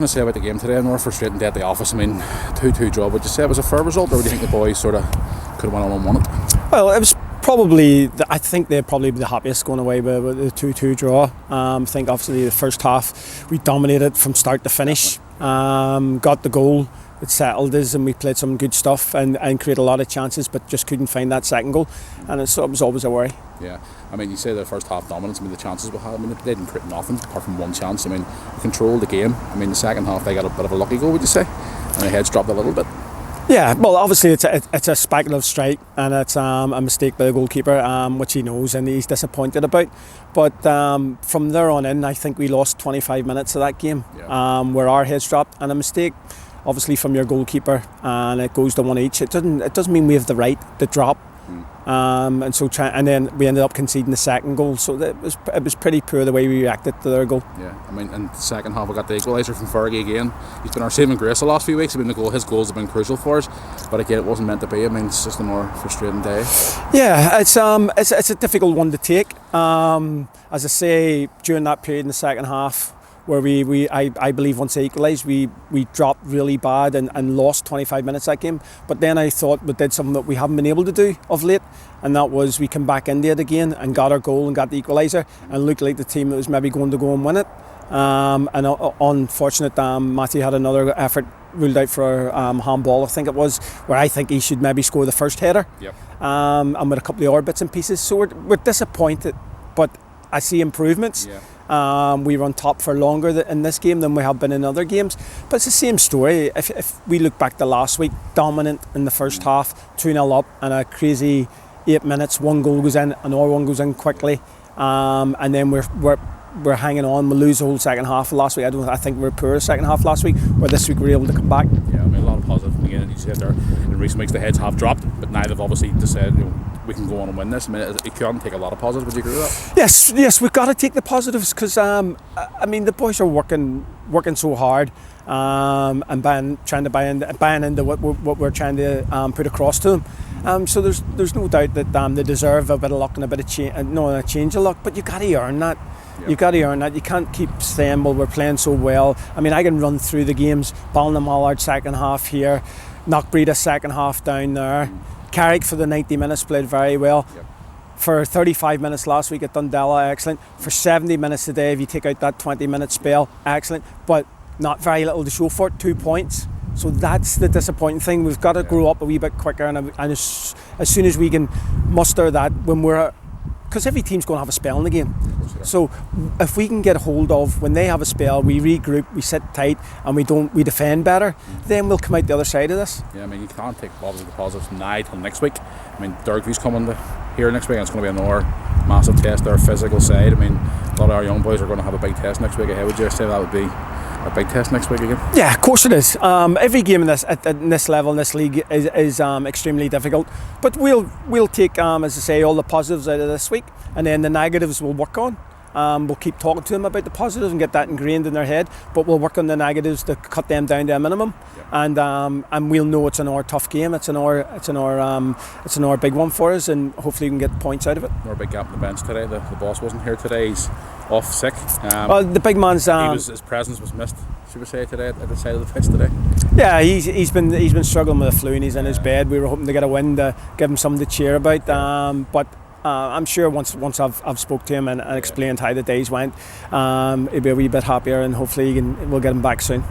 To say about the game today, and we're frustrating day at the office. I mean, 2-2 draw. Would you say it was a fair result, or do you think the boys sort of could have went on and won it? Well, it was probably, I think they're probably the happiest going away with the 2-2 draw. I think obviously the first half we dominated from start to finish. Got the goal, it settled us, and we played some good stuff and created a lot of chances, but just couldn't find that second goal, and it was always a worry. Yeah, I mean, you say the first half dominance. I mean, the chances we had, I mean, they didn't create nothing apart from one chance. I mean, we controlled the game. I mean, the second half they got a bit of a lucky goal, would you say? And their heads dropped a little bit. Yeah, well, obviously it's a speculative strike, and it's a mistake by the goalkeeper, which he knows and he's disappointed about. But from there on in, I think we lost 25 minutes of that game, where our heads dropped, and a mistake, obviously, from your goalkeeper, and it goes to one each. It doesn't mean we have the right to drop. And then we ended up conceding the second goal, so it was pretty poor the way we reacted to their goal. Yeah, I mean, in the second half we got the equaliser from Fergie again. He's been our saving grace the last few weeks. I mean, his goals have been crucial for us, but again, it wasn't meant to be. I mean, it's just a more frustrating day. Yeah, it's a difficult one to take. As I say, during that period in the second half, where I believe once they equalised, we dropped really bad and lost 25 minutes that game. But then I thought we did something that we haven't been able to do of late, and that was we come back into it again and got our goal and got the equaliser and looked like the team that was maybe going to go and win it. And unfortunate, Matthew had another effort ruled out for handball, I think it was, where I think he should maybe score the first header. Yep. And with a couple of other bits and pieces. So we're disappointed, but I see improvements. Yeah. We were on top for longer in this game than we have been in other games. But it's the same story. If we look back to last week, dominant in the first half, 2-0 up, and a crazy 8 minutes, one goal goes in, another one goes in quickly, and then we're hanging on. We lose the whole second half last week. I think we were poor the second half last week, where this week we were able to come back. Yeah, I mean, a lot of positive. Again, you said there, in recent weeks the heads have dropped, but now they've obviously decided, we can go on and win this. I mean, it can take a lot of positives. Would you agree with that? Yes, we've got to take the positives, because I mean, the boys are working so hard, and trying to buy into what we're trying to put across to them. So there's no doubt that they deserve a bit of luck and a bit of change of luck. But you got to earn that. Yep. You got to earn that. You can't keep saying, well, we're playing so well. I mean, I can run through the games. Ballina-Mallard second half here, Knockbreda second half down there. Carrick for the 90 minutes played very well. Yep. For 35 minutes last week at Dundela, excellent. For 70 minutes today, if you take out that 20-minute spell, excellent. But not very little to show for it, 2 points. So that's the disappointing thing. We've got to grow up a wee bit quicker, and as soon as we can muster that, because every team's going to have a spell in the game. So if we can get a hold of, when they have a spell, we regroup, we sit tight, and we defend better, then we'll come out the other side of this. Yeah, I mean, you can't take positives from now till next week. I mean, Derby's coming here next week, and it's going to be another massive test, their physical side. I mean, a lot of our young boys are going to have a big test next week ahead. Would you say that would be a big test next week again? Yeah, of course it is. Every game in this level, in this league, is extremely difficult. But we'll take, as I say, all the positives out of this week, and then the negatives we'll work on. We'll keep talking to them about the positives and get that ingrained in their head, but we'll work on the negatives to cut them down to a minimum. Yep. And we'll know it's another tough game. It's another big one for us, and hopefully we can get points out of it. Another big gap in the bench today. The boss wasn't here today. He's off sick. Well, the big man's his presence was missed, should we say, today at the side of the pitch today. Yeah, he's been struggling with the flu, and he's in his bed. We were hoping to get a win to give him something to cheer about, but I'm sure once I've spoke to him and explained how the days went, he'll be a wee bit happier, and hopefully we'll get him back soon.